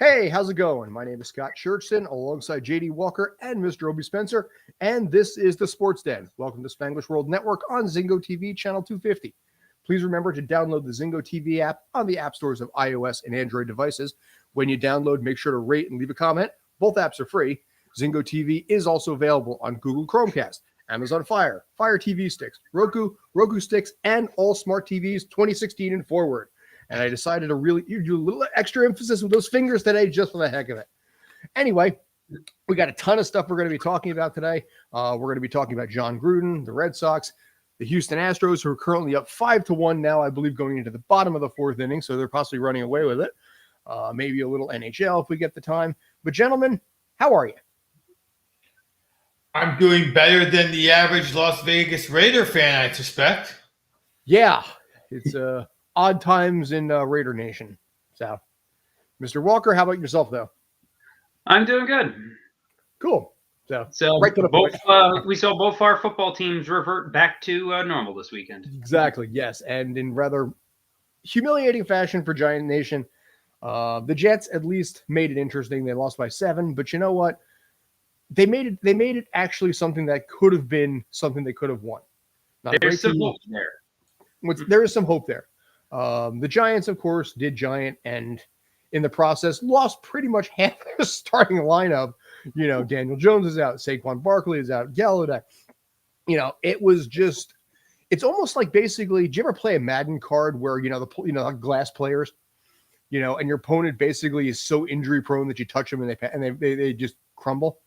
Hey, how's it going? My name is Scott Churchson, alongside JD Walker and Mr. Obie Spencer, and this is the Sports Den. Welcome to Spanglish World Network on Zingo TV, channel 250. Please remember to download the Zingo TV app on the app stores of iOS and Android devices. When you download, make sure to rate and leave a comment. Both apps are free. Zingo TV is also available on Google Chromecast, Amazon Fire, Fire TV sticks, Roku sticks, and all smart TVs 2016 and forward. And I decided to really do a little extra emphasis with those fingers today just for the heck of it. Anyway, we got a ton of stuff we're going to be talking about today. We're going to be talking about John Gruden, the Red Sox, the Houston Astros, who are currently up 5-1 now, I believe, going into the bottom of the fourth inning. So they're possibly running away with it. Maybe a little NHL if we get the time. But gentlemen, how are you? I'm doing better than the average Las Vegas Raider fan, I suspect. Yeah, it's odd times in Raider Nation. So, Mr. Walker, how about yourself, though? I'm doing good. Cool. So right to the both we saw both our football teams revert back to normal this weekend. Exactly, yes. And in rather humiliating fashion for Giant Nation, the Jets at least made it interesting. They lost by 7, but you know what? They made it actually something that could have been something they could have won. There's some hope there. There is some hope there. The Giants, of course, did Giant, and in the process, lost pretty much half their starting lineup. You know, Daniel Jones is out, Saquon Barkley is out, Galladay. You know, it's almost like basically, did you ever play a Madden card where the glass players, and your opponent basically is so injury prone that you touch them and they just crumble?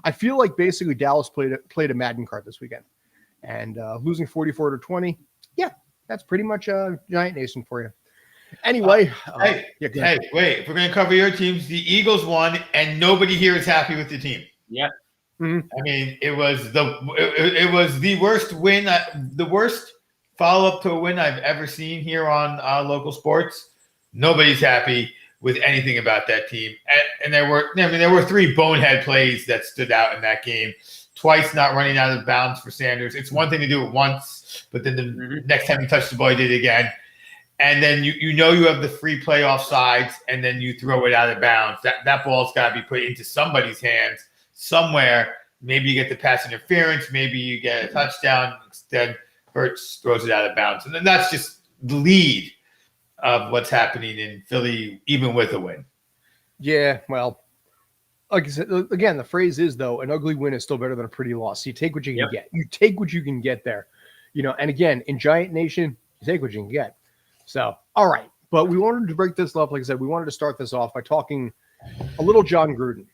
I feel like basically Dallas played a Madden card this weekend, and losing 44-20. Yeah, that's pretty much Giant Nation for you. Anyway, wait. If we're going to cover your teams, the Eagles won, and nobody here is happy with the team. Yeah. Mm-hmm. I mean, it was the worst win, the worst follow-up to a win I've ever seen here on local sports. Nobody's happy with anything about that team. And there were 3 bonehead plays that stood out in that game. Twice not running out of bounds for Sanders. It's one thing to do it once, but then the next time you touch the ball, you did it again. And then you have the free playoff sides, and then you throw it out of bounds. That ball's got to be put into somebody's hands somewhere. Maybe you get the pass interference. Maybe you get a touchdown. Instead, Hurts throws it out of bounds. And then that's just the lead of what's happening in Philly, even with a win. Yeah, well, like I said, again, the phrase is, though, an ugly win is still better than a pretty loss. So you take what you can get. You take what you can get there. And again, in Giant Nation, you take what you can get. So, all right. But we wanted to break this up. Like I said, we wanted to start this off by talking a little John Gruden.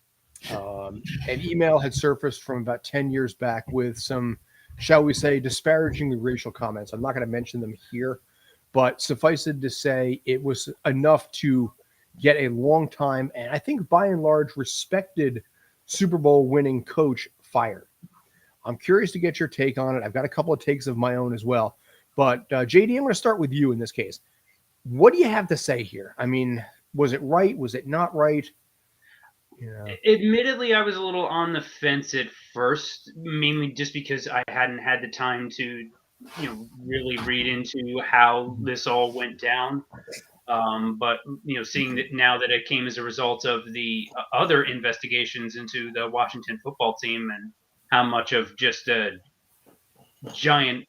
An email had surfaced from about 10 years back with some, shall we say, disparagingly racial comments. I'm not going to mention them here, but suffice it to say, it was enough to get a long time and I think by and large respected Super Bowl winning coach fired. I'm curious to get your take on it. I've got a couple of takes of my own as well. But JD, I'm going to start with you in this case. What do you have to say here? I mean, was it right? Was it not right? Admittedly, I was a little on the fence at first, mainly just because I hadn't had the time to, really read into how this all went down. But seeing that now that it came as a result of the other investigations into the Washington football team and how much of just a giant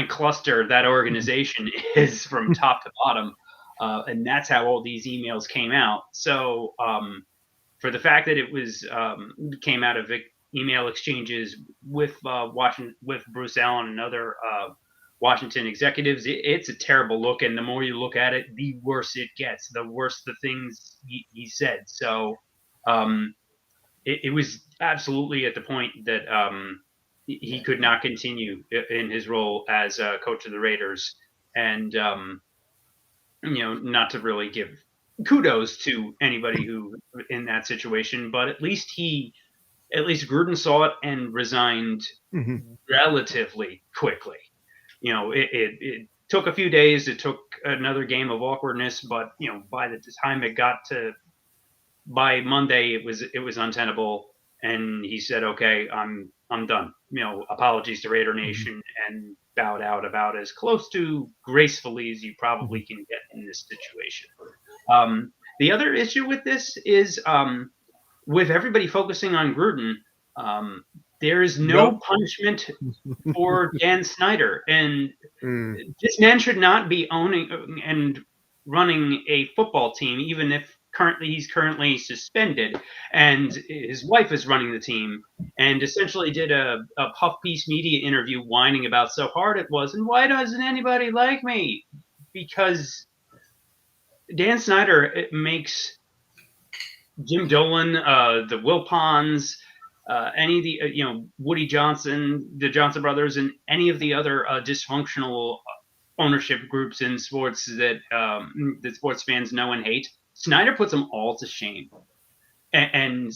cluster that organization is from top to bottom. And that's how all these emails came out. So for the fact that it was came out of email exchanges with Bruce Allen and other Washington executives, it's a terrible look. And the more you look at it, the worse it gets, the worse the things he said. So it was absolutely at the point that he could not continue in his role as coach of the Raiders, and not to really give kudos to anybody who in that situation, but at least Gruden saw it and resigned relatively quickly. It took a few days. It took another game of awkwardness, but by the time it got to by Monday, it was untenable, and he said, "Okay, I'm done." Apologies to Raider Nation, and bowed out about as close to gracefully as you probably can get in this situation. The other issue with this is with everybody focusing on Gruden, there is no punishment for Dan Snyder, and this man should not be owning and running a football team, even if he's currently suspended, and his wife is running the team, and essentially did a puff piece media interview whining about so hard it was, and why doesn't anybody like me? Because Dan Snyder makes Jim Dolan, the Wilpons, any of the Woody Johnson, the Johnson brothers, and any of the other dysfunctional ownership groups in sports that sports fans know and hate. Snyder puts them all to shame, and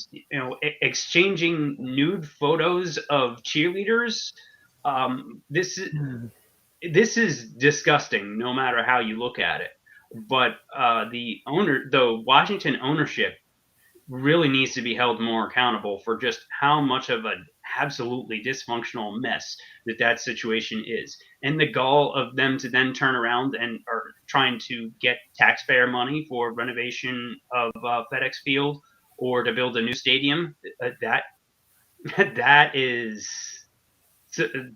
exchanging nude photos of cheerleaders. This is disgusting, no matter how you look at it. But the Washington ownership really needs to be held more accountable for just how much of an absolutely dysfunctional mess that situation is, and the gall of them to then turn around and are trying to get taxpayer money for renovation of FedEx Field or to build a new stadium. That is the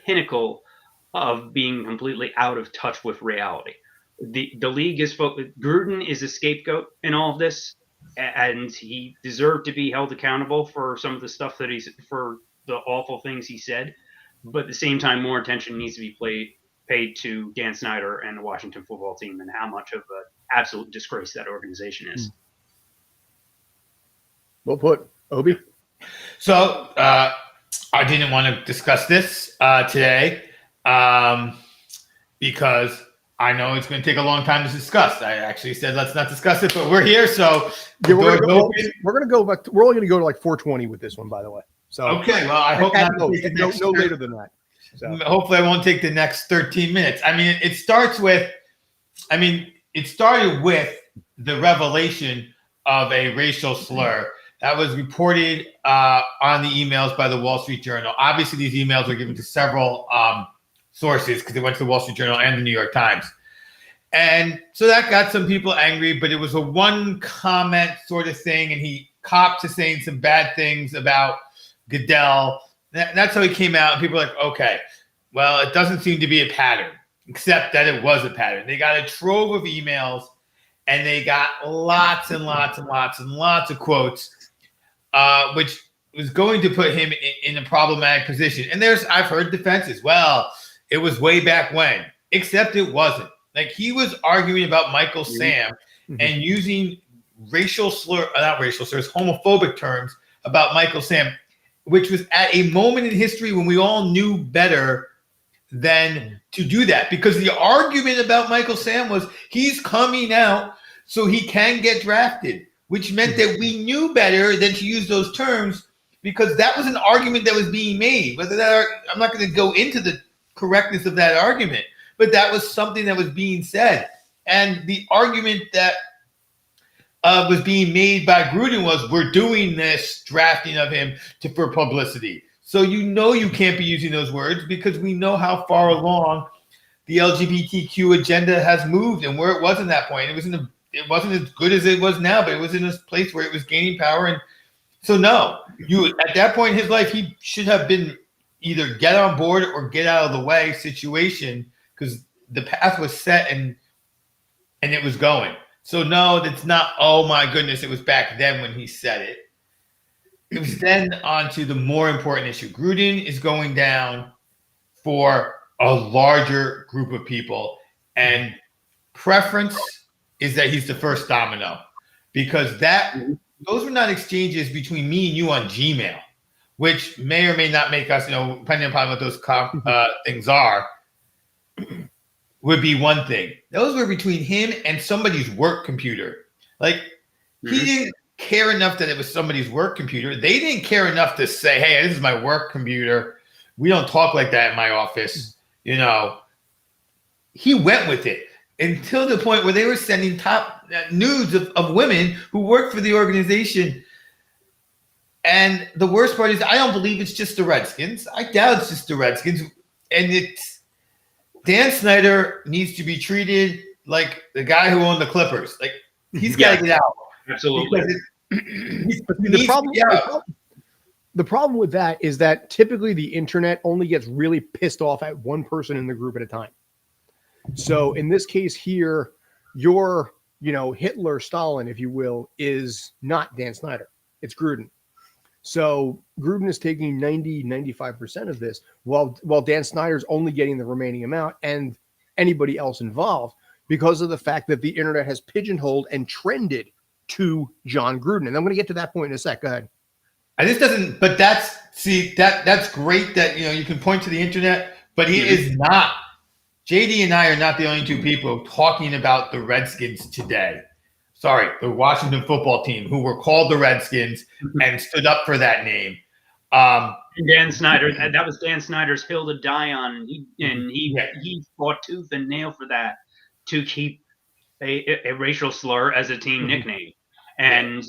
pinnacle of being completely out of touch with reality. The league is Gruden is a scapegoat in all of this, and he deserved to be held accountable for some of the stuff for the awful things he said. But at the same time, more attention needs to be paid to Dan Snyder and the Washington football team and how much of an absolute disgrace that organization is. Well put, Obie. So I didn't want to discuss this today because I know it's going to take a long time to discuss. I actually said let's not discuss it, but we're here, so we're going to go back. We're only going to go to like 4:20 with this one, by the way. So okay, well, I hope not no later than that. So. Hopefully, I won't take the next 13 minutes. I mean, it started with the revelation of a racial slur that was reported on the emails by the Wall Street Journal. Obviously, these emails were given to several sources because they went to the Wall Street Journal and the New York Times. And so that got some people angry, but it was a one comment sort of thing. And he copped to saying some bad things about Goodell. That's how he came out. And people were like, okay, well, it doesn't seem to be a pattern, except that it was a pattern. They got a trove of emails and they got lots and lots and lots and lots of quotes, which was going to put him in a problematic position. And I've heard defenses. Well, it was way back when, except it wasn't. Like he was arguing about Michael Sam and using homophobic terms about Michael Sam, which was at a moment in history when we all knew better than to do that. Because the argument about Michael Sam was he's coming out so he can get drafted, which meant that we knew better than to use those terms because that was an argument that was being made. I'm not going to go into the correctness of that argument, but that was something that was being said. And the argument that was being made by Gruden was we're doing this drafting of him for publicity. So you can't be using those words because we know how far along the LGBTQ agenda has moved and where it was in that point. It wasn't as good as it was now, but it was in a place where it was gaining power. And so at that point in his life, he should have been either get on board or get out of the way situation because the path was set and it was going. So no, that's not, oh my goodness, it was back then when he said it. It was then on to the more important issue. Gruden is going down for a larger group of people, and preference is that he's the first domino because those were not exchanges between me and you on Gmail, which may or may not make us, depending upon what those things are, would be one thing. Those were between him and somebody's work computer. Like, he didn't care enough that it was somebody's work computer. They didn't care enough to say, hey, this is my work computer. We don't talk like that in my office. He went with it until the point where they were sending top nudes of women who worked for the organization. And the worst part is I don't believe it's just the Redskins. I doubt it's just the Redskins. And Dan Snyder needs to be treated like the guy who owned the Clippers. Like he's got to get out. Absolutely. The problem with that is that typically the internet only gets really pissed off at one person in the group at a time. So in this case here, your, Hitler, Stalin, if you will, is not Dan Snyder. It's Gruden. So Gruden is taking 95% of this while Dan Snyder's only getting the remaining amount and anybody else involved because of the fact that the internet has pigeonholed and trended to John Gruden. And I'm going to get to that point in a sec. Go ahead. And this doesn't, but that's great that, you can point to the internet, but he is not. JD and I are not the only two people talking about the Redskins today. Sorry, the Washington football team who were called the Redskins and stood up for that name. Dan Snyder, that was Dan Snyder's hill to die on. He fought tooth and nail for that to keep a racial slur as a team nickname. And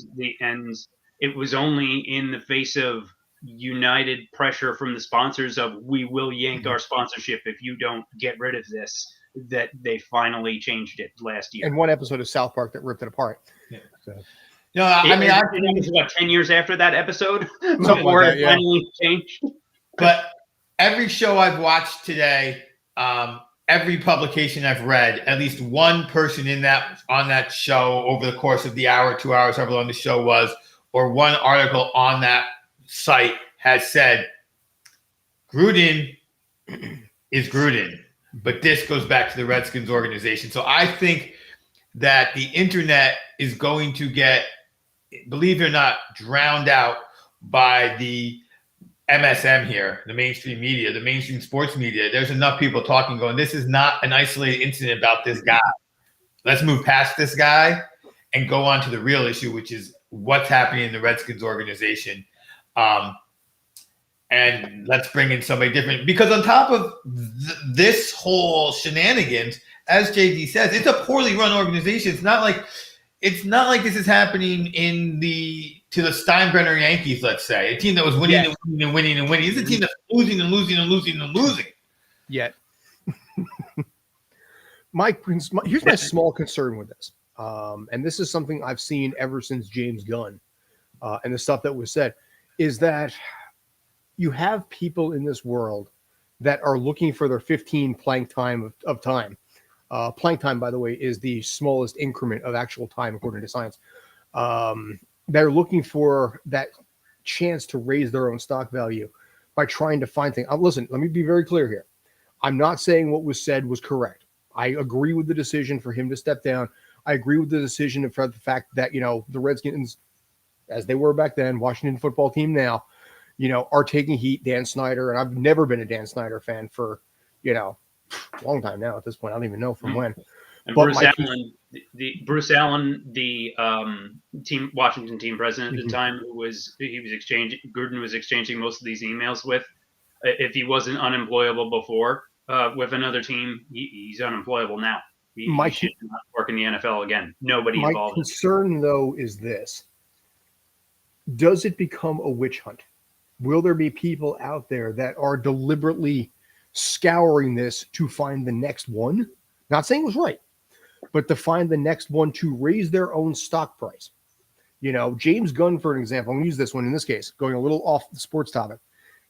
it was only in the face of united pressure from the sponsors of we will yank our sponsorship if you don't get rid of this that they finally changed it last year. And one episode of South Park that ripped it apart. Yeah. So. No, I mean, it was about 10 years after that episode before it finally changed. But every show I've watched today, every publication I've read, at least one person on that show over the course of the hour, 2 hours, however long the show was, or one article on that site has said, Gruden is Gruden, but this goes back to the Redskins organization. So I think that the internet is going to get, believe it or not, drowned out by the MSM here, the mainstream media, the mainstream sports media. There's enough people talking, going, this is not an isolated incident about this guy. Let's move past this guy and go on to the real issue, which is what's happening in the Redskins organization. And let's bring in somebody different. Because on top of this whole shenanigans, as JD says, it's a poorly run organization. It's not like this is happening to the Steinbrenner Yankees, let's say, a team that was winning and winning and winning and winning. It's a team that's losing and losing and losing and losing. Yet. Here's my small concern with this. And this is something I've seen ever since James Gunn and the stuff that was said, is that you have people in this world that are looking for their 15 plank time of time. Plank time, by the way, is the smallest increment of actual time according to science. They're looking for that chance to raise their own stock value by trying to find things. Listen, let me be very clear here. I'm not saying what was said was correct. I agree with the decision for him to step down. I agree with the decision for the fact that, the Redskins, as they were back then, Washington football team now, are taking heat. Dan Snyder, and I've never been a Dan Snyder fan for, a long time now at this point. I don't even know from when. And but Bruce Allen, the team Washington team president at the time, Gruden was exchanging most of these emails with. If he wasn't unemployable before with another team, he's unemployable now. He should not work in the NFL again. Nobody involved. My concern, though, is this. Does it become a witch hunt? Will there be people out there that are deliberately scouring this to find the next one? Not saying it was right, but to find the next one to raise their own stock price. James Gunn, for an example, I'm going to use this one in this case, going a little off the sports topic.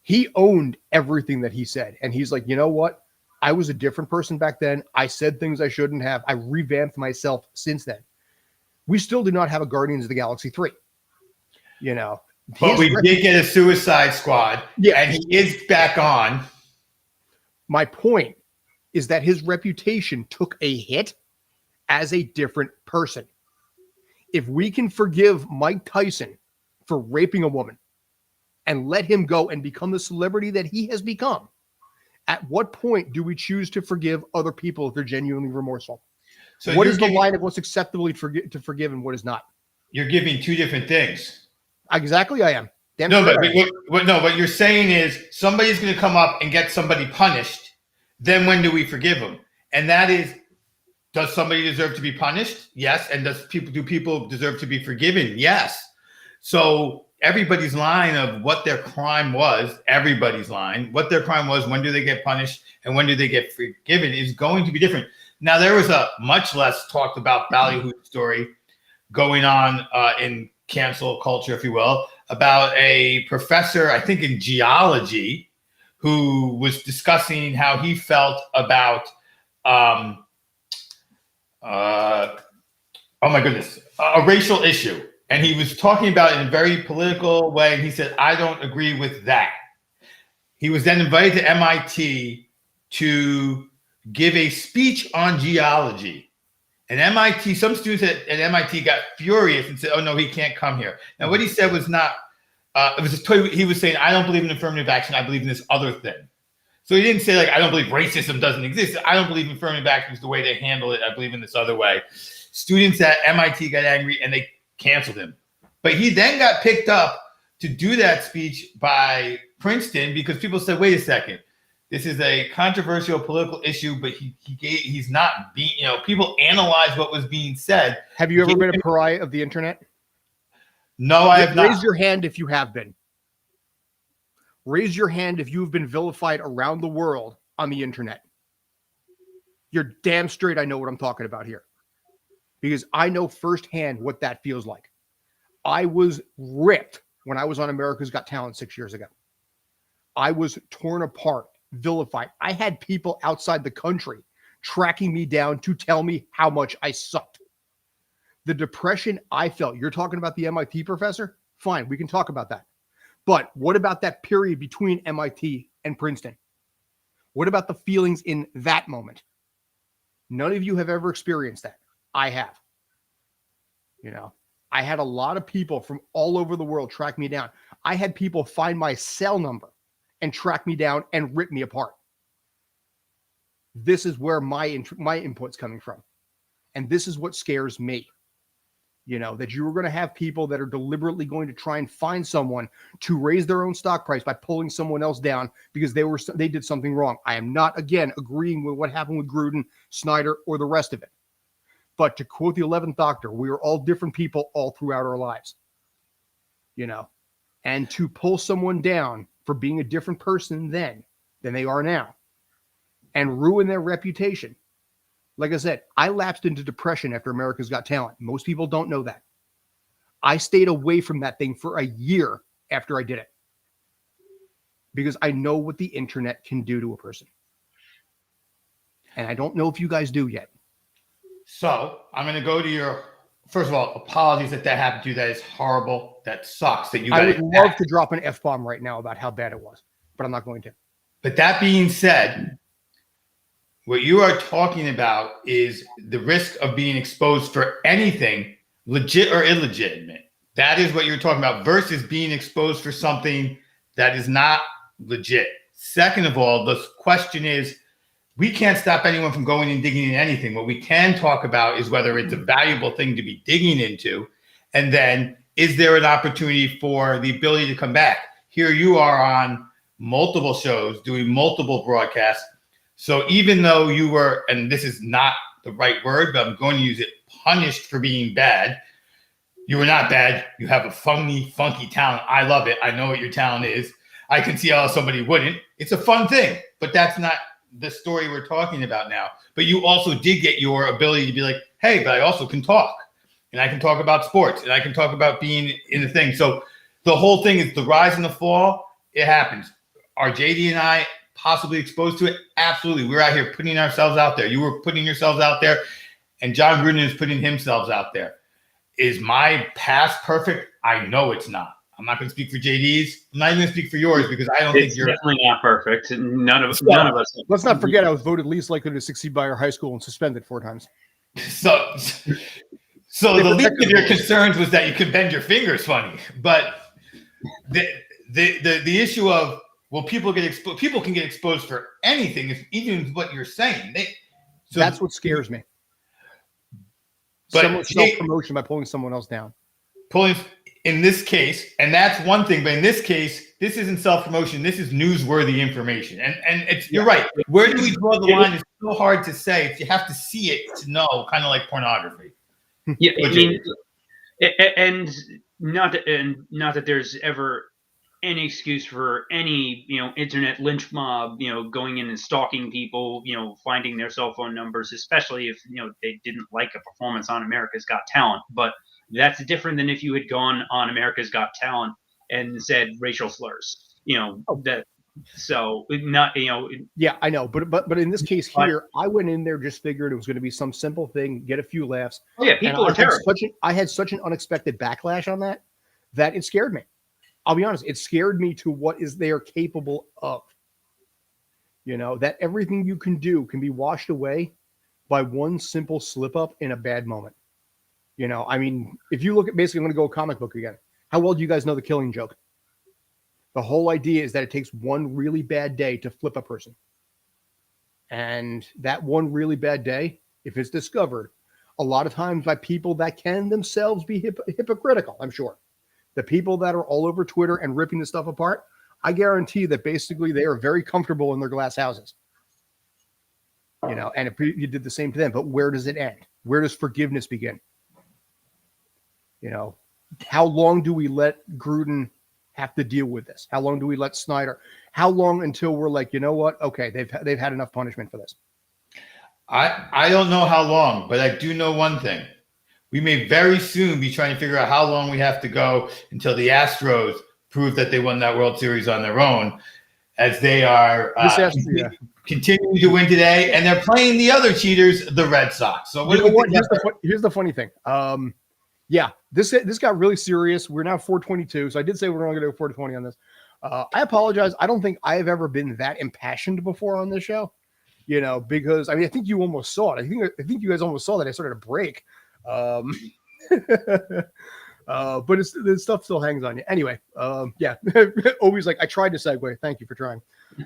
He owned everything that he said. And he's like, you know what? I was a different person back then. I said things I shouldn't have. I revamped myself since then. We still do not have a Guardians of the Galaxy 3. But we did get a Suicide Squad, and he is back on. My point is that his reputation took a hit as a different person. If we can forgive Mike Tyson for raping a woman and let him go and become the celebrity that he has become, at what point do we choose to forgive other people if they're genuinely remorseful? So what is the line of what's acceptable to forgive and what is not? You're giving two different things. Exactly, I am. What you're saying is somebody's going to come up and get somebody punished. Then when do we forgive them? And that is, does somebody deserve to be punished? Yes. And do people deserve to be forgiven? Yes. So everybody's line of what their crime was, what their crime was, when do they get punished, and when do they get forgiven is going to be different. Now, there was a much less talked about ballyhoo story going on in cancel culture, if you will, about a professor, I think in geology, who was discussing how he felt about, oh my goodness, a racial issue. And he was talking about it in a very political way. And he said, I don't agree with that. He was then invited to MIT to give a speech on geology. And MIT, some students at MIT got furious and said, oh, no, he can't come here. Now, what he said was not, he was saying, I don't believe in affirmative action. I believe in this other thing. So he didn't say, like, I don't believe racism doesn't exist. I don't believe affirmative action is the way they handle it. I believe in this other way. Students at MIT got angry and they canceled him. But he then got picked up to do that speech by Princeton because people said, wait a second. This is a controversial political issue, but he's not being, people analyze what was being said. Have you ever been a pariah of the internet? No, I have not. Raise your hand if you have been. Raise your hand if you've been vilified around the world on the internet. You're damn straight I know what I'm talking about here. Because I know firsthand what that feels like. I was ripped when I was on America's Got Talent 6 years ago. I was torn apart, vilified. I had people outside the country tracking me down to tell me how much I sucked. The depression I felt, you're talking about the MIT professor? Fine, we can talk about that. But what about that period between MIT and Princeton? What about the feelings in that moment? None of you have ever experienced that. I have. I had a lot of people from all over the world track me down. I had people find my cell number and track me down and rip me apart. This is where my input's coming from. And this is what scares me. That you were going to have people that are deliberately going to try and find someone to raise their own stock price by pulling someone else down because they did something wrong. I am not, again, agreeing with what happened with Gruden, Snyder, or the rest of it. But to quote the 11th Doctor, we are all different people all throughout our lives. And to pull someone down for being a different person then than they are now and ruin their reputation. Like I said, I lapsed into depression after America's Got Talent. Most people don't know that. I stayed away from that thing for a year after I did it because I know what the internet can do to a person. And I don't know if you guys do yet. So I'm going to go to first of all, apologies that happened to you. That is horrible. That sucks that you got I would love to drop an F-bomb right now about how bad it was, but I'm not going to. But that being said, what you are talking about is the risk of being exposed for anything, legit or illegitimate. That is what you're talking about versus being exposed for something that is not legit. Second of all, the question is, we can't stop anyone from going and digging in anything. What we can talk about is whether it's a valuable thing to be digging into. And then is there an opportunity for the ability to come back? Here you are on multiple shows doing multiple broadcasts. So even though you were, and this is not the right word, but I'm going to use it, punished for being bad, you were not bad. You have a funky talent. I love it. I know what your talent is. I can see how somebody wouldn't. It's a fun thing, but that's not the story we're talking about now. But you also did get your ability to be like, hey, but I also can talk. And I can talk about sports. And I can talk about being in the thing. So the whole thing is the rise and the fall. It happens. Are JD and I possibly exposed to it? Absolutely. We're out here putting ourselves out there. You were putting yourselves out there. And John Gruden is putting himself out there. Is my past perfect? I know it's not. I'm not going to speak for JD's. I'm not even going to speak for yours because I don't think you're definitely not perfect. None of us. Let's not forget I was voted least likely to succeed by our high school and suspended 4 times. So the least of your concerns was that you could bend your fingers funny. But the issue of people get exposed. People can get exposed for anything, even what you're saying. That's what scares me. But self-promotion by pulling someone else down. In this case, and that's one thing, but in this case, this isn't self-promotion. This is newsworthy information. And it's you're right. Where do we draw the line? It's so hard to say. You have to see it to know, kind of like pornography. Yeah, I mean, and not that there's ever any excuse for any, internet lynch mob, going in and stalking people, finding their cell phone numbers, especially if, they didn't like a performance on America's Got Talent. But that's different than if you had gone on America's Got Talent and said racial slurs, that. So not, Yeah, I know, but in this case here, I went in there just figured it was going to be some simple thing, get a few laughs. Oh yeah, people are terrible. I had such an unexpected backlash on that it scared me. I'll be honest, it scared me to what is they are capable of. That everything you can do can be washed away by one simple slip up in a bad moment. I mean, if you look at basically, I'm going to go comic book again. How well do you guys know the Killing Joke? The whole idea is that it takes one really bad day to flip a person. And that one really bad day, if it's discovered, a lot of times by people that can themselves be hypocritical, I'm sure. The people that are all over Twitter and ripping this stuff apart, I guarantee that basically they are very comfortable in their glass houses. And if you did the same to them, but where does it end? Where does forgiveness begin? How long do we let Gruden have to deal with this? How long do we let Snyder? How long until we're like, you know what? Okay, they've had enough punishment for this. I don't know how long, but I do know one thing. We may very soon be trying to figure out how long we have to go until the Astros prove that they won that World Series on their own, as they are continuing to win today, and they're playing the other cheaters, the Red Sox. So here's the funny thing. Yeah, this got really serious. We're now 422, so I did say we're only going to go 420 on this. I apologize. I don't think I have ever been that impassioned before on this show, because I mean I think you almost saw it. I think you guys almost saw that I started to break. But the stuff still hangs on you. Anyway, yeah. Always like I tried to segue. Thank you for trying.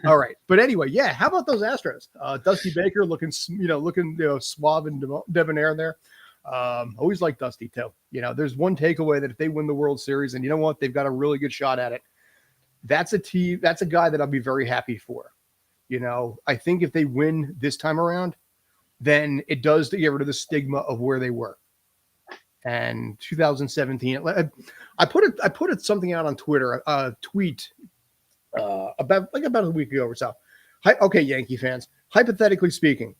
All right, but anyway, yeah. How about those Astros? Dusty Baker looking suave and debonair there. Always like Dusty too. There's one takeaway that if they win the World Series, and you know what, they've got a really good shot at it. That's a team. That's a guy that I'll be very happy for. I think if they win this time around, then it does to get rid of the stigma of where they were. And 2017, I put something out on Twitter, a tweet about a week ago or so. Okay, Yankee fans, hypothetically speaking,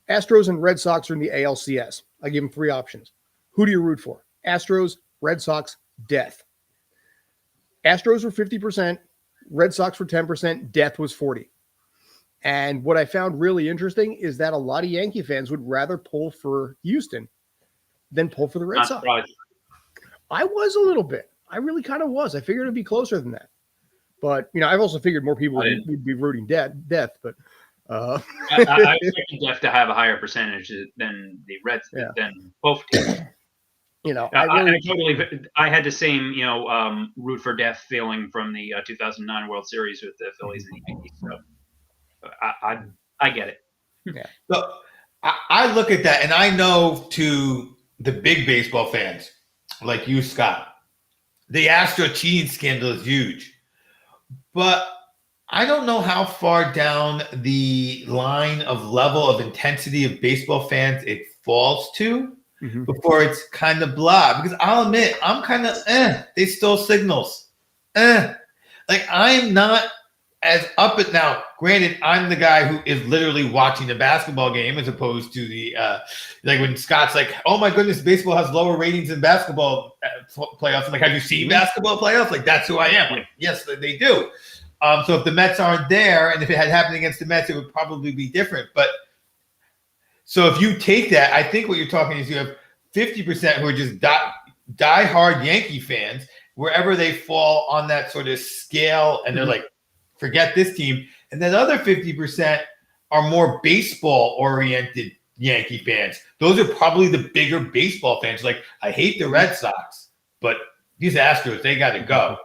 Astros and Red Sox are in the ALCS. I give them 3 options. Who do you root for? Astros, Red Sox, death. Astros were 50%, Red Sox were 10%, death was 40%. And what I found really interesting is that a lot of Yankee fans would rather pull for Houston than pull for the Red Sox. Right. I was a little bit. I really kind of was. I figured it'd be closer than that. But, I've also figured more people would be rooting death. But I expected Death to have a higher percentage than the Reds, than both teams. I had the same, root for death feeling from the 2009 World Series with the Phillies and the Yankees. So I get it. Yeah. So I look at that, and I know to the big baseball fans like you, Scott, the Astro cheating scandal is huge, but I don't know how far down the line of level of intensity of baseball fans it falls to before it's kind of blah. Because I'll admit, I'm kind of, they stole signals. Like, I'm not as up at now. Granted, I'm the guy who is literally watching the basketball game as opposed to the, like when Scott's like, oh my goodness, baseball has lower ratings than basketball playoffs. I'm like, have you seen basketball playoffs? Like, that's who I am. Like, yes, they do. So if the Mets aren't there, and if it had happened against the Mets, it would probably be different. But so if you take that, I think what you're talking is you have 50% who are just die-hard Yankee fans, wherever they fall on that sort of scale, and they're like, forget this team. And then other 50% are more baseball-oriented Yankee fans. Those are probably the bigger baseball fans. Like, I hate the Red Sox, but these Astros, they got to go.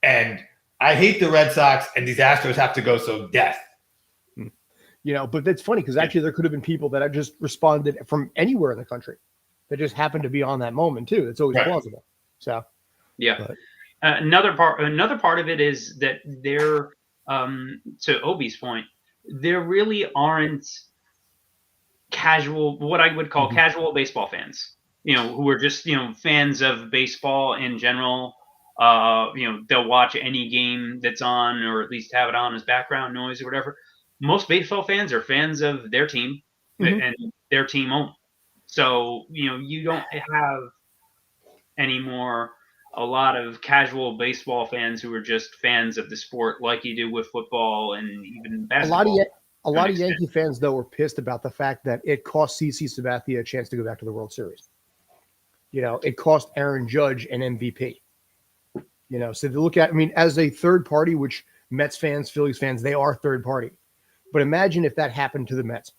And I hate the Red Sox, and these Astros have to go, so death. But it's funny because actually there could have been people that have just responded from anywhere in the country that just happened to be on that moment too. It's always plausible. So, yeah. Another part of it is that they're, to Obie's point, there really aren't what I would call casual baseball fans, who are just, fans of baseball in general. They'll watch any game that's on, or at least have it on as background noise or whatever. Most baseball fans are fans of their team and their team only. So, you don't have anymore a lot of casual baseball fans who are just fans of the sport like you do with football and even basketball. A lot of Yankee fans, though, were pissed about the fact that it cost CC Sabathia a chance to go back to the World Series. It cost Aaron Judge an MVP. So to look at, as a third party, which Mets fans, Phillies fans, they are third party. But imagine if that happened to the Mets,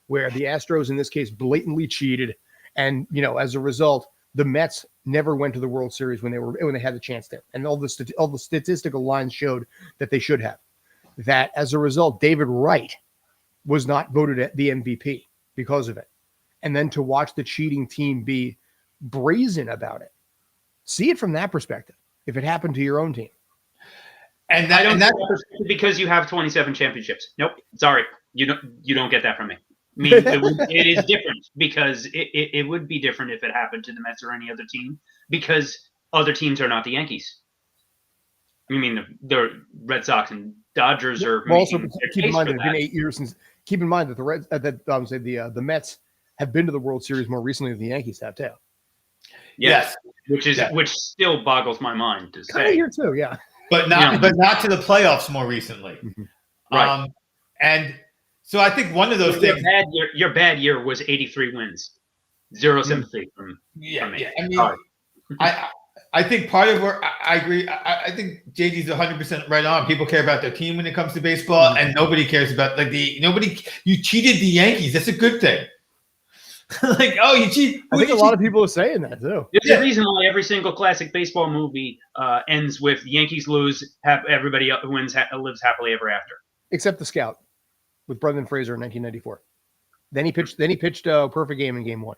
where the Astros, in this case, blatantly cheated. And, as a result, the Mets never went to the World Series when they had the chance to. And all the statistical lines showed that they should have. That, as a result, David Wright was not voted at the MVP because of it. And then to watch the cheating team be brazen about it. See it from that perspective. If it happened to your own team. And that's because you have 27 championships. Nope. Sorry. You don't get that from me. It is different because it would be different if it happened to the Mets or any other team because other teams are not the Yankees. The Red Sox and Dodgers are. Well, also, keep in mind that it's been 8 years since. Keep in mind that the Mets have been to the World Series more recently than the Yankees have too. Yes, which still boggles my mind to say. Kind of here too, yeah. But not to the playoffs more recently. Right. And so I think one of those things. Your bad year was 83 wins. Zero sympathy from me. I think part of where I agree. I think JD's 100% right on. People care about their team when it comes to baseball, and nobody cares about you cheated the Yankees. That's a good thing. You cheat. I think a lot of people are saying that too. There's a reason why every single classic baseball movie ends with Yankees lose, everybody wins, lives happily ever after. Except The Scout with Brendan Fraser in 1994. Then he pitched a perfect game in Game 1.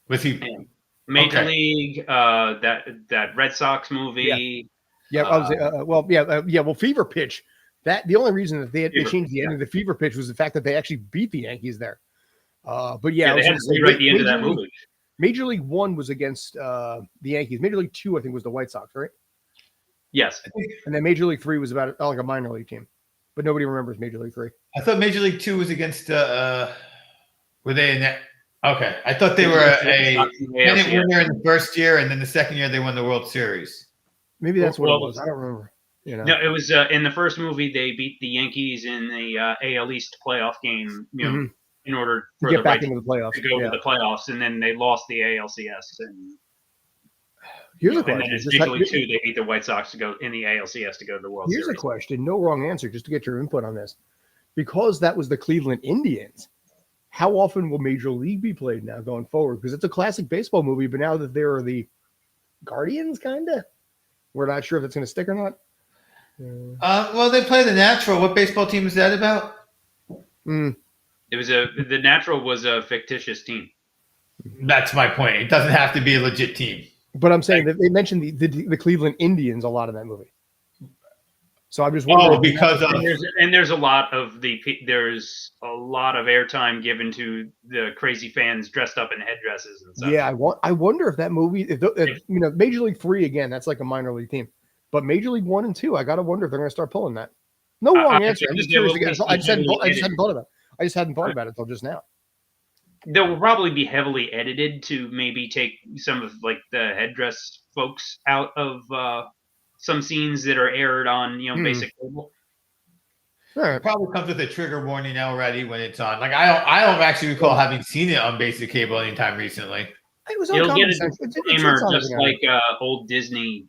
Was he? Major League, that Red Sox movie. Well, Fever Pitch. That the only reason that they changed the ending of the Fever Pitch was the fact that they actually beat the Yankees there. But they had to rewrite the end of that movie. Major League 1 was against the Yankees. Major League 2, I think, was the White Sox, right? Yes. And then Major League 3 was about like a minor league team, but nobody remembers Major League 3. I thought Major League 2 was against. Were they in that? Okay, I thought they were a pennant winner in the first year, and then the second year they won the World Series. Maybe that's what it was. I don't remember. No, it was in the first movie. They beat the Yankees in the AL East playoff game. In order for to get back into the playoffs, to go to the playoffs, and then they lost the ALCS. And here's a question: and then in Major League 2, they beat the White Sox to go in the ALCS to go to the World Series. Here's a question: no wrong answer, just to get your input on this. Because that was the Cleveland Indians. How often will Major League be played now going forward? Because it's a classic baseball movie, but now that there are the Guardians, kind of, we're not sure if it's going to stick or not. Well, they play the Natural. What baseball team is that about? It was the Natural was a fictitious team. That's my point. It doesn't have to be a legit team. But I'm saying that they mentioned the Cleveland Indians a lot in that movie. So I'm just wondering. There's a lot of airtime given to the crazy fans dressed up in headdresses and stuff. Yeah, I wonder if that movie, if Major League 3 again, that's like a minor league team, but Major League 1 and 2, I gotta wonder if they're gonna start pulling that. No wrong answer. I'm just curious again. I just hadn't thought about it. I just hadn't thought about it until just now. They will probably be heavily edited to maybe take some of like the headdress folks out of some scenes that are aired on basic cable. Right. It probably comes with a trigger warning already when it's on. Like I don't actually recall having seen it on basic cable anytime recently. It was on You'll get a it's disclaimer just like old Disney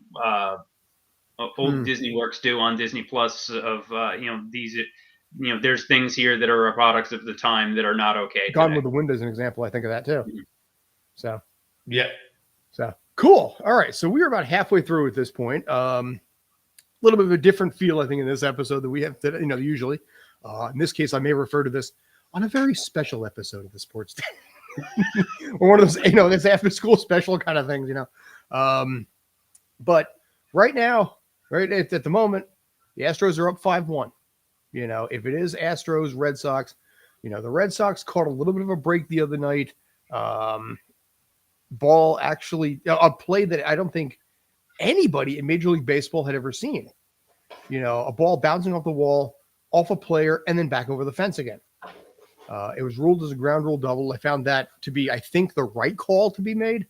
Disney works do on Disney Plus of these there's things here that are products of the time that are not okay. Gone with the Wind is an example. I think of that too. Mm-hmm. So yeah. So cool. All right. So we're about halfway through at this point. A little bit of a different feel, I think, in this episode that we have today, usually. In this case, I may refer to this on a very special episode of the Sports Day. Or one of those, this after school special kind of things, But right now, right at the moment, the Astros are up 5-1. If it is Astros, Red Sox, the Red Sox caught a little bit of a break the other night. ball actually a play that I don't think anybody in Major League Baseball had ever seen. A ball bouncing off the wall, off a player, and then back over the fence again. It was ruled as a ground rule double. I found that to be, I think, the right call to be made.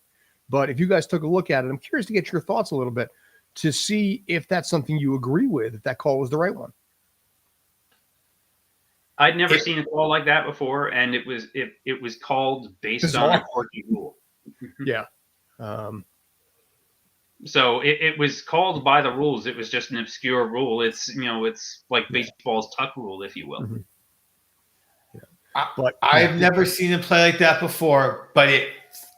But if you guys took a look at it, I'm curious to get your thoughts a little bit to see if that's something you agree with, if that call was the right one. I'd never seen a call like that before, and it was called based on a quirky rule. Yeah. So it was called by the rules. It was just an obscure rule. It's like baseball's tuck rule, if you will. Mm-hmm. But I've never seen a play like that before, but it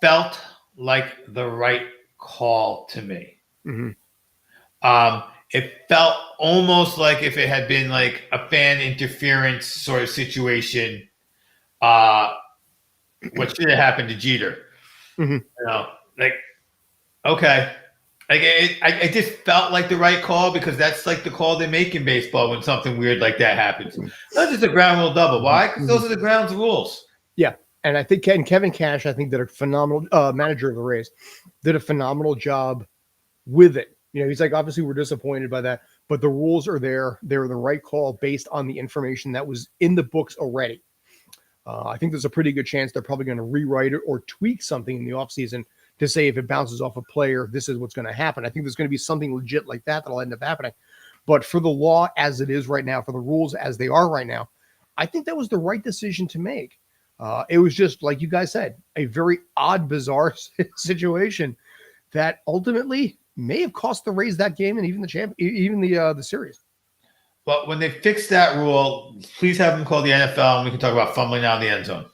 felt like the right call to me. Mm-hmm. It felt almost like if it had been like a fan interference sort of situation, what should have happened to Jeter? Mm-hmm. Okay. I just felt like the right call because that's like the call they make in baseball when something weird like that happens. Not just a ground rule double. Why? Because those are the ground rules. Yeah. And I think Kevin Cash, I think, did a phenomenal manager of the Rays, did a phenomenal job with it. He's like, obviously we're disappointed by that, but the rules are there. They're the right call based on the information that was in the books already. I think there's a pretty good chance they're probably going to rewrite it or tweak something in the offseason to say if it bounces off a player, this is what's going to happen. I think there's going to be something legit like that that'll end up happening. But for the law as it is right now, for the rules as they are right now, I think that was the right decision to make. It was just, like you guys said, a very odd, bizarre situation that ultimately may have cost the Rays that game and even the series. But when they fix that rule, please have them call the NFL and we can talk about fumbling out of the end zone.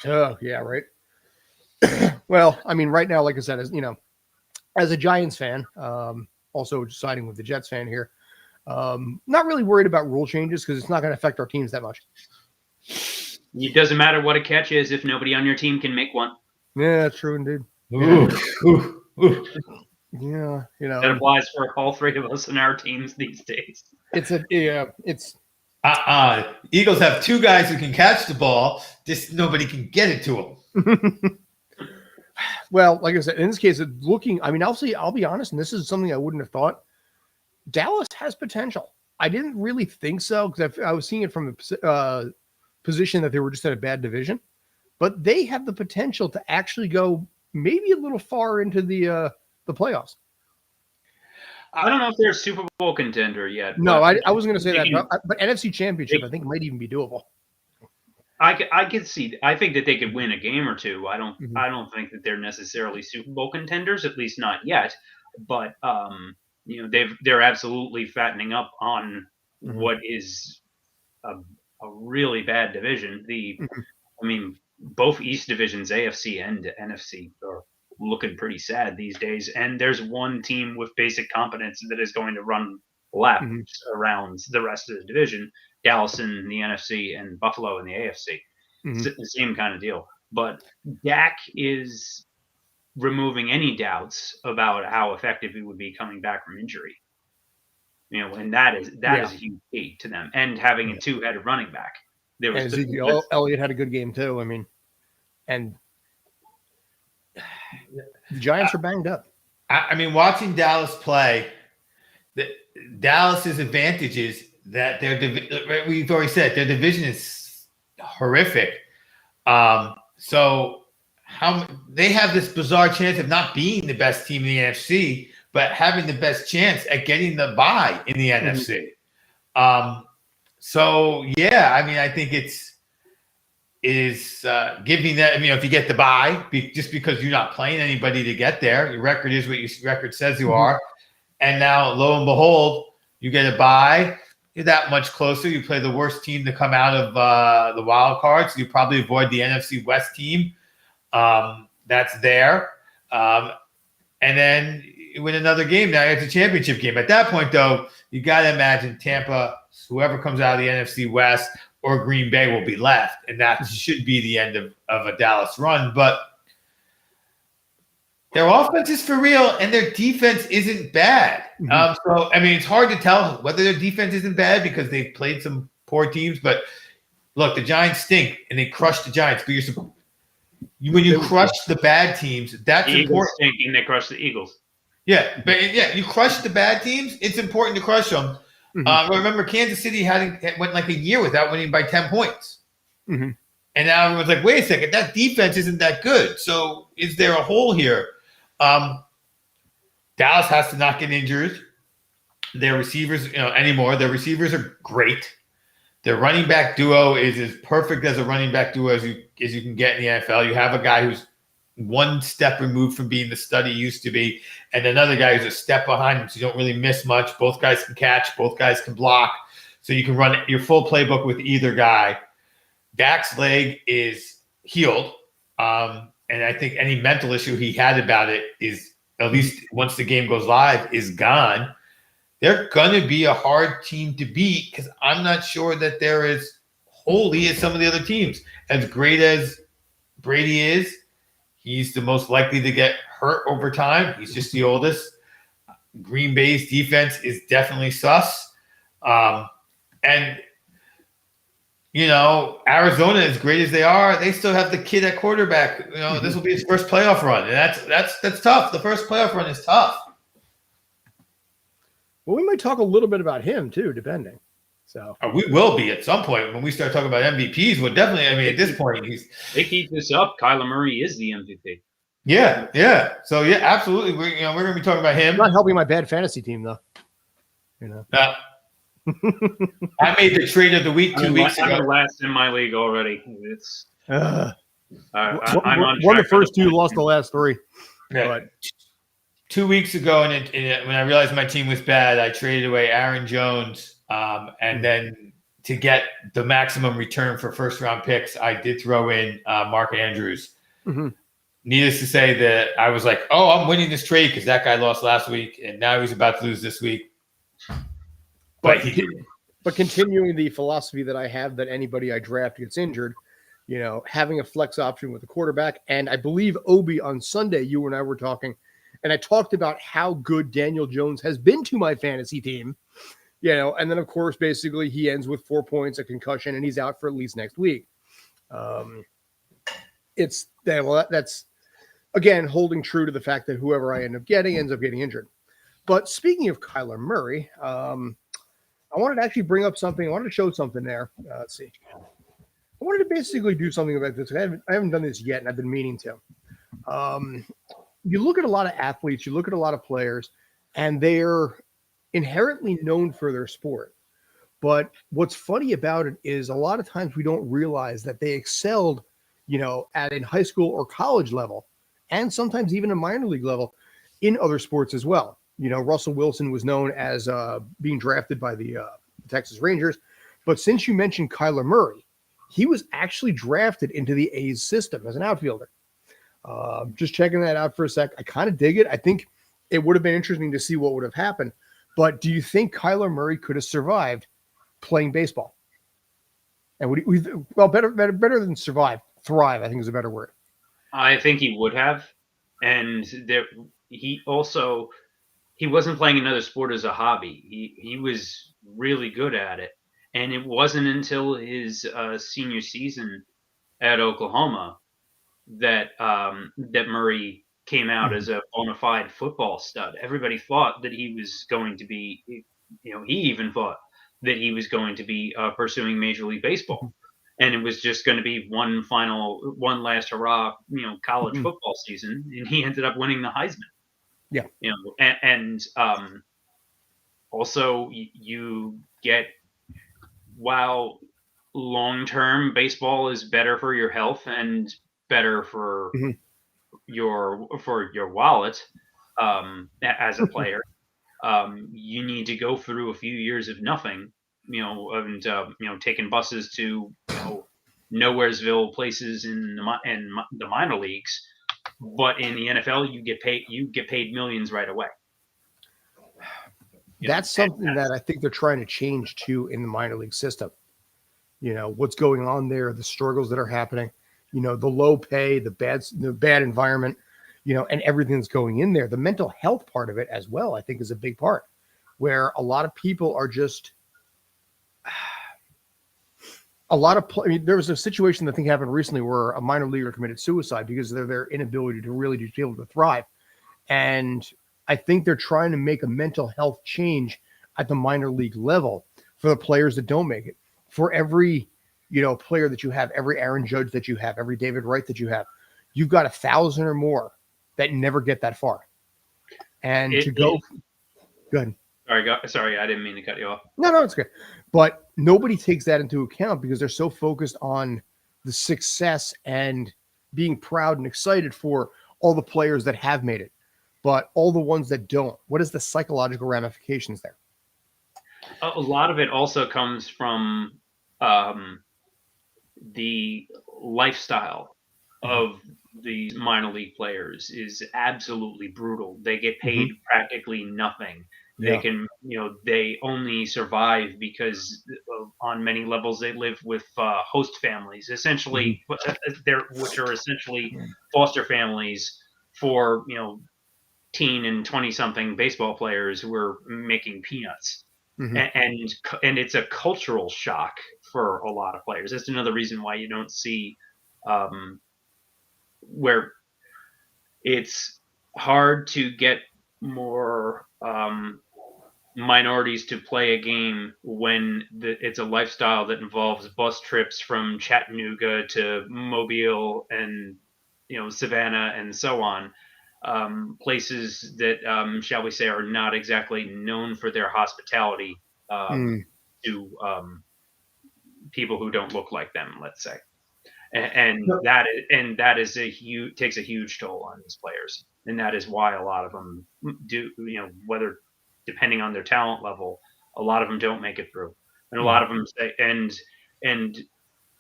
Oh, yeah, right. Well, I mean, right now, like I said, as a Giants fan, also siding with the Jets fan here, not really worried about rule changes because it's not going to affect our teams that much. It doesn't matter what a catch is if nobody on your team can make one. Yeah, true indeed. Ooh. Yeah, that applies for all three of us in our teams these days. It's Eagles have two guys who can catch the ball, just nobody can get it to them. Well, like I said, in this case, I'll be honest, and this is something I wouldn't have thought. Dallas has potential. I didn't really think so because I was seeing it from the position that they were just in a bad division, but they have the potential to actually go maybe a little far into the playoffs. I don't know if they're a Super Bowl contender yet. No, I wasn't going to say that, but NFC Championship, I think, might even be doable. I could see. I think that they could win a game or two. I don't think that they're necessarily Super Bowl contenders, at least not yet. But they're absolutely fattening up on what is a really bad division. Both East divisions, AFC and NFC, are looking pretty sad these days. And there's one team with basic competence that is going to run laps around the rest of the division. Dallas in the NFC and Buffalo in the AFC. It's the same kind of deal. But Dak is removing any doubts about how effective he would be coming back from injury. And that is a huge key to them. And having a two-headed running back. Ezekiel Elliott had a good game too. And the Giants are banged up. Watching Dallas play, Dallas's advantage is that we've already said their division is horrific. So they have this bizarre chance of not being the best team in the NFC, but having the best chance at getting the bye in the NFC. I think it is giving that. If you get the bye, just because you're not playing anybody to get there, your record is what your record says you are, and now lo and behold, you get a bye. You're that much closer. You play the worst team to come out of the wild card, so you probably avoid the NFC West team that's there, and then you win another game. Now it's a championship game. At that point, though, you got to imagine Tampa, whoever comes out of the NFC West, or Green Bay will be left, and that should be the end of a Dallas run. But their offense is for real, and their defense isn't bad. It's hard to tell whether their defense isn't bad because they've played some poor teams. But look, the Giants stink, and they crushed the Giants. But When you crush the bad teams, that's the Eagles important. thinking they crushed the Eagles. Yeah, but you crush the bad teams. It's important to crush them. Remember, Kansas City went like a year without winning by 10 points. Mm-hmm. And now everyone's like, wait a second, that defense isn't that good. So is there a hole here? Dallas has to not get injured. Their receivers, anymore. Their receivers are great. Their running back duo is as perfect as a running back duo as you can get in the NFL. You have a guy who's one step removed from being the stud he used to be, and another guy who's a step behind him, so you don't really miss much. Both guys can catch. Both guys can block. So you can run your full playbook with either guy. Dak's leg is healed, and I think any mental issue he had about it is, at least once the game goes live, is gone. They're going to be a hard team to beat because I'm not sure that they're as holy as some of the other teams. As great as Brady is, he's the most likely to get hurt over time. He's just the oldest. Green Bay's defense is definitely sus. And, Arizona, as great as they are, they still have the kid at quarterback. This will be his first playoff run. And that's tough. The first playoff run is tough. Well, we might talk a little bit about him too, depending. So we will be at some point when we start talking about MVPs. We'll definitely. I mean, at this point, they keep this up. Kyler Murray is the MVP. Yeah. So yeah, absolutely. We're going to be talking about him. Not helping my bad fantasy team though. I made the trade of the week 2 weeks ago. I'm last in my league already. It's I'm on won the first two, lost the last three. Yeah. But 2 weeks ago, and when I realized my team was bad, I traded away Aaron Jones, and then to get the maximum return for first-round picks, I did throw in Mark Andrews. Mm-hmm. Needless to say that I was like, oh, I'm winning this trade because that guy lost last week, and now he's about to lose this week. But he didn't. But continuing the philosophy that I have that anybody I draft gets injured, having a flex option with a quarterback, and I believe Obie on Sunday, you and I were talking, and I talked about how good Daniel Jones has been to my fantasy team, and then, of course, basically he ends with 4 points, a concussion, and he's out for at least next week. That's, again, holding true to the fact that whoever I end up getting ends up getting injured. But speaking of Kyler Murray, I wanted to actually bring up something. I wanted to show something there. Let's see. I wanted to basically do something about this. I haven't done this yet, and I've been meaning to. You look at a lot of athletes, you look at a lot of players, and they're inherently known for their sport. But what's funny about it is a lot of times we don't realize that they excelled, at a high school or college level, and sometimes even a minor league level in other sports as well. Russell Wilson was known as being drafted by the Texas Rangers. But since you mentioned Kyler Murray, he was actually drafted into the A's system as an outfielder. Just checking that out for a sec. I kind of dig it. I think it would have been interesting to see what would have happened. But do you think Kyler Murray could have survived playing baseball? And better than survive, thrive, I think is a better word. I think he would have. And he wasn't playing another sport as a hobby. He was really good at it. And it wasn't until his senior season at Oklahoma that Murray came out as a bona fide football stud. Everybody thought that he was going to be, he even thought that he was going to be pursuing Major League Baseball. And it was just going to be one last hurrah, college football season. And he ended up winning the Heisman. Yeah. And also you get, while long-term baseball is better for your health and better for your wallet as a player, you need to go through a few years of nothing, and taking buses to nowheresville places in the minor leagues. But in the NFL, you get paid millions right away. That's something that I think they're trying to change too in the minor league system. What's going on there, the struggles that are happening, the low pay, the bad environment, and everything that's going in there. The mental health part of it as well, I think, is a big part, where a lot of people are just a lot of I mean, there was a situation that I think happened recently where a minor leaguer committed suicide because of their inability to really be able to thrive. And I think they're trying to make a mental health change at the minor league level for the players that don't make it. For every, player that you have, every Aaron Judge that you have, every David Wright that you have, you've got 1,000 or more that never get that far. And go ahead. Sorry, I didn't mean to cut you off. No, it's good. But nobody takes that into account because they're so focused on the success and being proud and excited for all the players that have made it. But all the ones that don't, what is the psychological ramifications there? A lot of it also comes from the lifestyle of these minor league players is absolutely brutal. They get paid practically nothing. They can, they only survive because on many levels they live with host families, essentially, which are essentially foster families for, teen and 20-something baseball players who are making peanuts. And it's a cultural shock for a lot of players. That's another reason why you don't see where it's hard to get more minorities to play a game when it's a lifestyle that involves bus trips from Chattanooga to Mobile and Savannah and so on. Places that, shall we say, are not exactly known for their hospitality to people who don't look like them, let's say, and that is takes a huge toll on these players, and that is why a lot of them do, whether depending on their talent level, a lot of them don't make it through, and a lot of them say, and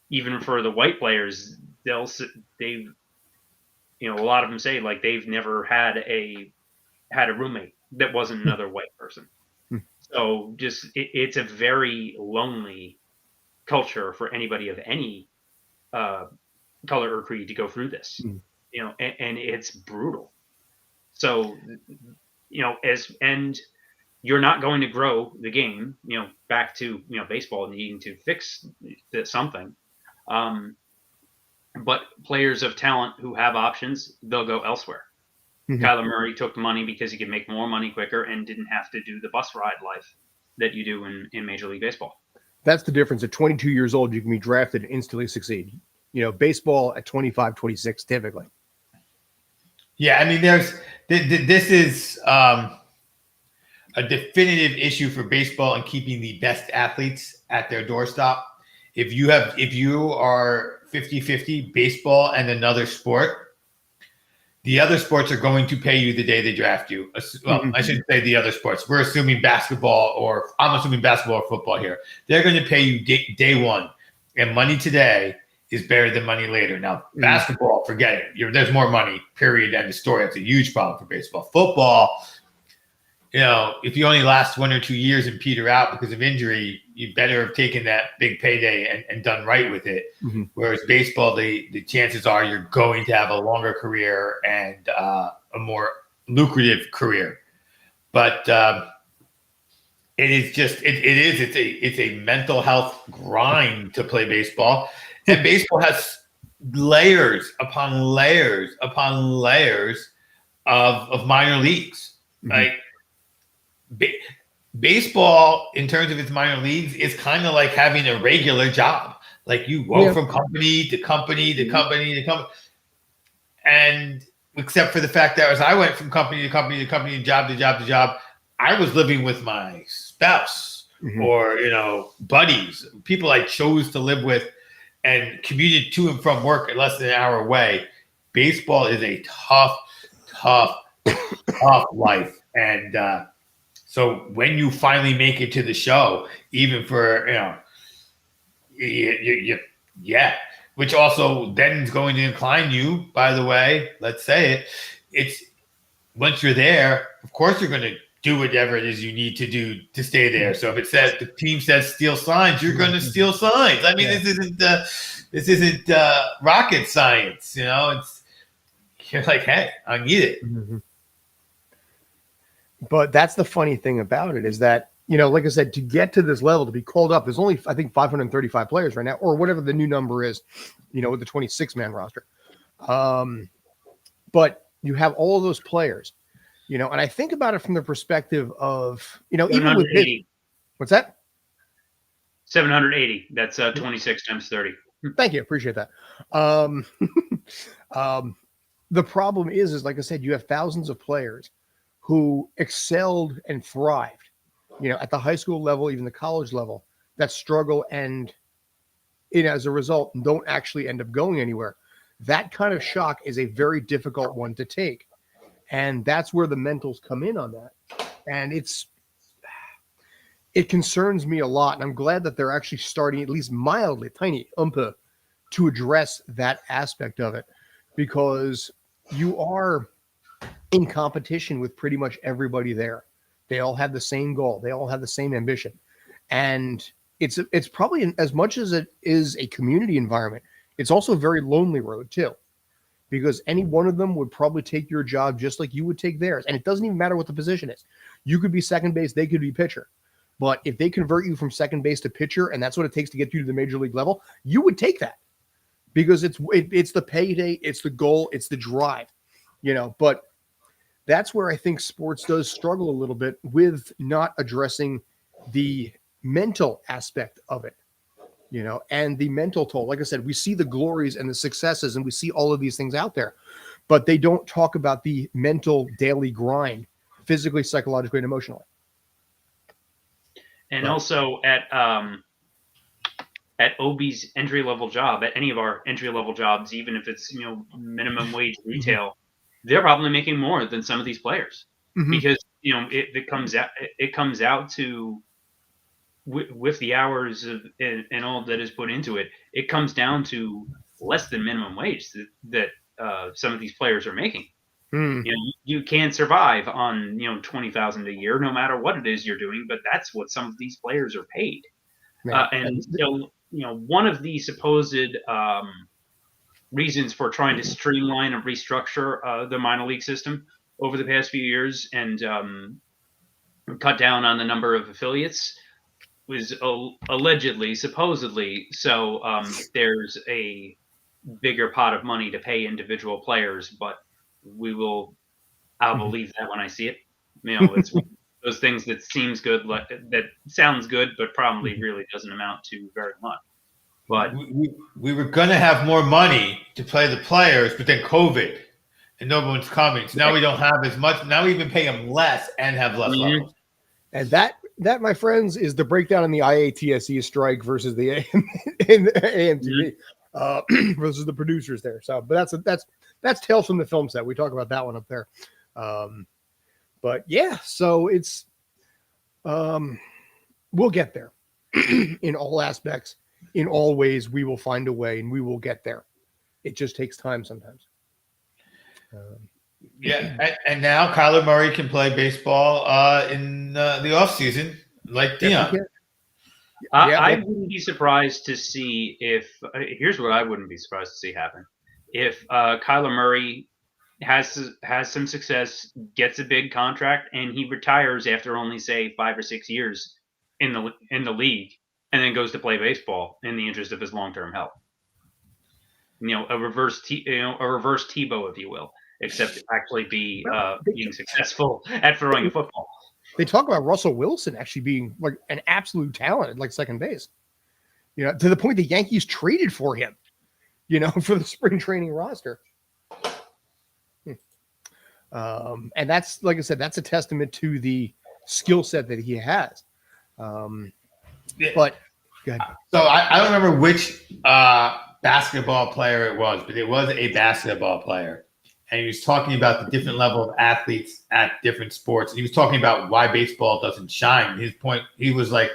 even for the white players, they've a lot of them say like they've never had a roommate that wasn't another white person. So just it's a very lonely culture for anybody of any color or creed to go through this, and it's brutal. So and you're not going to grow the game, back to baseball needing to fix something. But players of talent who have options, they'll go elsewhere. Kyler Murray took the money because he could make more money quicker and didn't have to do the bus ride life that you do in Major League Baseball. That's the difference. At 22 years old, you can be drafted and instantly succeed. Baseball at 25, 26, typically. Yeah, I mean, this is a definitive issue for baseball and keeping the best athletes at their doorstep. If you are 50-50 baseball and another sport, the other sports are going to pay you the day they draft you. Well, I shouldn't say the other sports. I'm assuming basketball or football here. They're going to pay you day one, and money today is better than money later. Now, basketball, forget it. There's more money, period, end of story. That's a huge problem for baseball. Football, if you only last 1 or 2 years and peter out because of injury, you better have taken that big payday and done right with it. Whereas baseball, the chances are you're going to have a longer career and a more lucrative career. But it is just it's a mental health grind to play baseball, and baseball has layers upon layers upon layers of minor leagues. Like baseball, in terms of its minor leagues, is kind of like having a regular job. Like you go from company to company to company to company, and except for the fact that as I went from company to company to company, job to job to job, I was living with my spouse or buddies, people I chose to live with, and commuted to and from work at less than an hour away. Baseball is a tough life, and so when you finally make it to the show, even for which also then is going to incline you, by the way, let's say it, it's once you're there, of course you're going to do whatever it is you need to do to stay there. So if it says the team says steal signs, you're going to steal signs. I mean, this isn't rocket science, it's you're like, hey, I need it. But that's the funny thing about it is that like I said, to get to this level, to be called up, there's only, I think, 535 players right now, or whatever the new number is, with the 26-man roster. But you have all of those players, and I think about it from the perspective of, even with this, what's that? 780. That's 26 times 30. Thank you. Appreciate that. The problem is like I said, you have thousands of players who excelled and thrived, at the high school level, even the college level, that struggle and, as a result, don't actually end up going anywhere. That kind of shock is a very difficult one to take. And that's where the mentals come in on that. And it concerns me a lot. And I'm glad that they're actually starting, at least mildly, tiny, to address that aspect of it, because you are in competition with pretty much everybody there. They all have the same goal. They all have the same ambition. And it's probably, as much as it is a community environment, it's also a very lonely road too, because any one of them would probably take your job just like you would take theirs. And it doesn't even matter what the position is. You could be second base. They could be pitcher. But if they convert you from second base to pitcher, and that's what it takes to get you to the major league level, you would take that, because it's the payday, it's the goal, it's the drive, but that's where I think sports does struggle a little bit with not addressing the mental aspect of it, and the mental toll. Like I said, we see the glories and the successes, and we see all of these things out there, but they don't talk about the mental daily grind, physically, psychologically, and emotionally. And also at Obie's entry-level job, at any of our entry-level jobs, even if it's, minimum wage retail, they're probably making more than some of these players, because, it comes out to, with the hours and all that is put into it, it comes down to less than minimum wage that some of these players are making. You can't survive on, $20,000 a year, no matter what it is you're doing, but that's what some of these players are paid. And one of the supposed reasons for trying to streamline and restructure the minor league system over the past few years and cut down on the number of affiliates was allegedly, supposedly, so there's a bigger pot of money to pay individual players, but I'll believe that when I see it. It's one of those things that seems good, that sounds good, but probably really doesn't amount to very much. But we were going to have more money to play the players, but then COVID, and no one's coming. So now we don't have as much. Now we even pay them less and have less levels. And that, my friends, is the breakdown in the IATSE strike versus the AMTV versus the producers there. So, but that's Tales from the Film Set. We talk about that one up there. But yeah, so it's we'll get there in all aspects, in all ways. We will find a way, and we will get there. It just takes time sometimes. And now Kyler Murray can play baseball in the off season, like Dion. I wouldn't be surprised to see if here's what I wouldn't be surprised to see happen: if Kyler Murray has some success, gets a big contract, and he retires after only, say, 5 or 6 years in the league, and then goes to play baseball in the interest of his long-term health. A reverse Tebow, if you will, except actually being successful at throwing a football. They talk about Russell Wilson actually being like an absolute talent at like second base, to the point the Yankees traded for him, for the spring training roster. And that's, like I said, that's a testament to the skill set that he has. But go ahead. So I don't remember which basketball player it was, but it was a basketball player. And he was talking about the different level of athletes at different sports. And he was talking about why baseball doesn't shine. His point, he was like,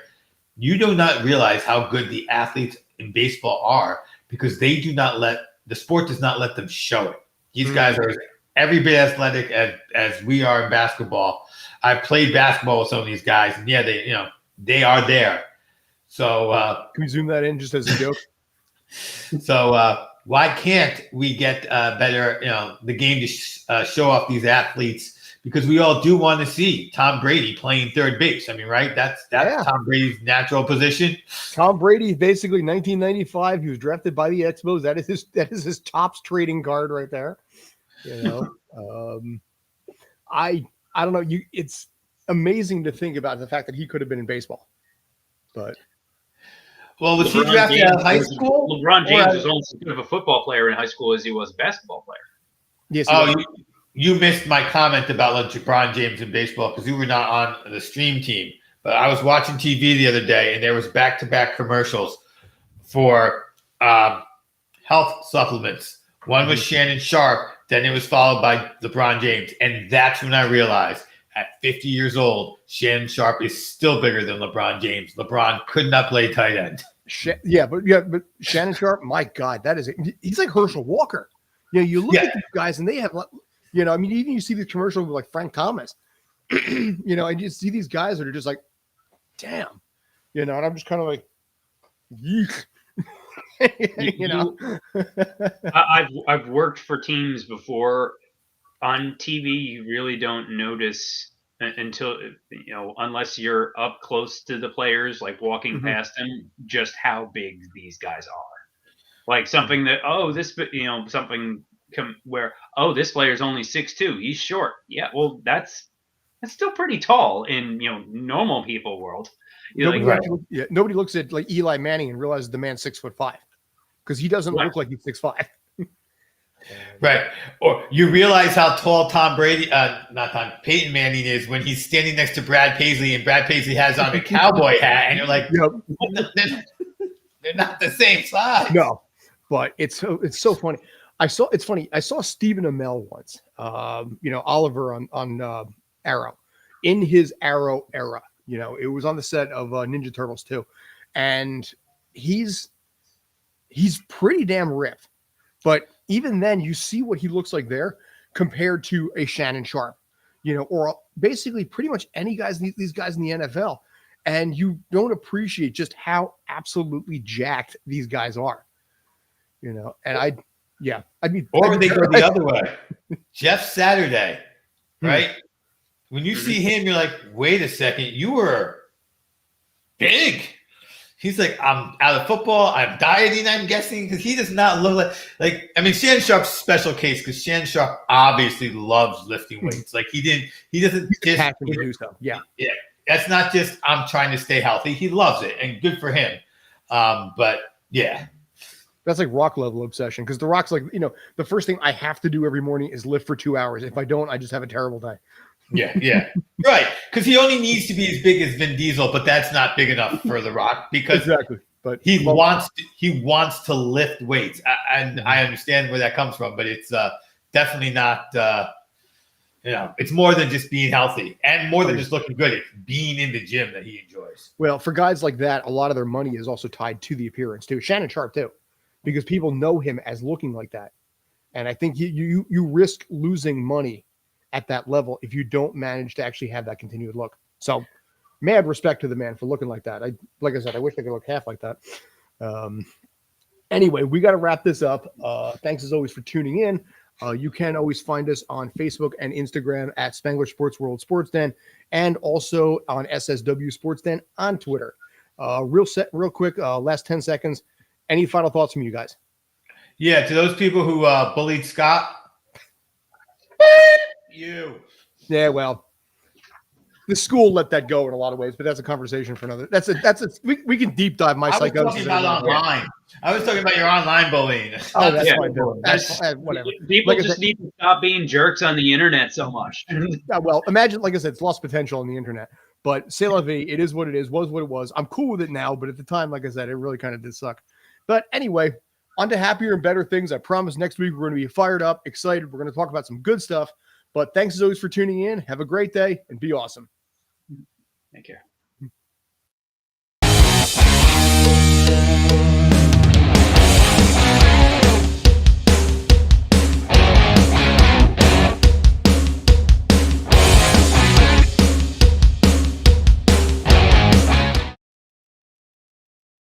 you do not realize how good the athletes in baseball are, because they do not the sport does not let them show it. These guys are every bit athletic as we are in basketball. I've played basketball with some of these guys, and yeah, they are there. So can we zoom that in just as a joke? So why can't we get better, the game to show off these athletes because we all do want to see Tom Brady playing third base. I mean, right? That's Tom Brady's natural position. Tom Brady, basically 1995, he was drafted by the Expos. That is his tops trading card right there. I don't know. It's amazing to think about the fact that he could have been in baseball, but. Well, was he drafted out of high school? LeBron James was almost as good of a football player in high school as he was a basketball player. Yes. You missed my comment about LeBron James in baseball because you were not on the stream team. But I was watching TV the other day, and there was back-to-back commercials for health supplements. One was Shannon Sharp, then it was followed by LeBron James. And that's when I realized at 50 years old, Shannon Sharp is still bigger than LeBron James. LeBron could not play tight end. But Shannon Sharp, my God, he's like Herschel Walker. You look at these guys and they have, even you see the commercial with like Frank Thomas, and you see these guys that are just like, damn, and I'm just kind of like, yeek. I've worked for teams before. On TV, you really don't notice until, unless you're up close to the players, like walking past them, just how big these guys are. Like something that, this player's only 6'2", he's short. Yeah, well, that's still pretty tall in, normal people world. Nobody looks at like Eli Manning and realizes the man's 6'5", because he doesn't look like he's 6'5". Right. Or you realize how tall Peyton Manning is when he's standing next to Brad Paisley and Brad Paisley has on a cowboy hat, and you're like, they're not the same size. No, but it's so funny. I saw Stephen Amell once, Oliver on Arrow, in his Arrow era. It was on the set of Ninja Turtles 2, and he's pretty damn ripped. But even then, you see what he looks like there compared to a Shannon Sharp, or basically pretty much any guys, these guys in the NFL. And you don't appreciate just how absolutely jacked these guys are, and I'd be. Or they go the other way. Jeff Saturday, right? When you see him, you're like, wait a second, you were big. He's like, I'm out of football. I'm dieting, I'm guessing, because he does not look Shannon Sharp's a special case because Shannon Sharp obviously loves lifting weights. Like he doesn't just have to do so. Yeah. Yeah. That's not just I'm trying to stay healthy. He loves it, and good for him. But yeah. That's like Rock level obsession, because The Rock's like, the first thing I have to do every morning is lift for 2 hours. If I don't, I just have a terrible day. Yeah. Right. Because he only needs to be as big as Vin Diesel, but that's not big enough for The Rock because exactly. But he wants to lift weights. And I understand where that comes from, but it's definitely not, it's more than just being healthy and more than just looking good. It's being in the gym that he enjoys. Well, for guys like that, a lot of their money is also tied to the appearance too. Shannon Sharp too, because people know him as looking like that. And I think you risk losing money at that level if you don't manage to actually have that continued look. So mad respect to the man for looking like that. Like I said, I wish I could look half like that. Anyway, we got to wrap this up. Thanks as always for tuning in. You can always find us on Facebook and Instagram at Spanglish Sports World Sports Den, and also on SSW Sports Den on Twitter. Real quick, last 10 seconds. Any final thoughts from you guys? Yeah, to those people who bullied Scott. You. Yeah, well, the school let that go in a lot of ways, but that's a conversation for another. We can deep dive my psychosis. I was talking about your online bullying. Oh, that's fine. That's whatever. People just need to stop being jerks on the internet so much. Well, imagine, like I said, it's lost potential on the internet. But c'est la vie, it is what it is, was what it was. I'm cool with it now, but at the time, like I said, it really kind of did suck. But anyway, on to happier and better things. I promise next week we're going to be fired up, excited. We're going to talk about some good stuff. But thanks as always for tuning in. Have a great day and be awesome. Take care.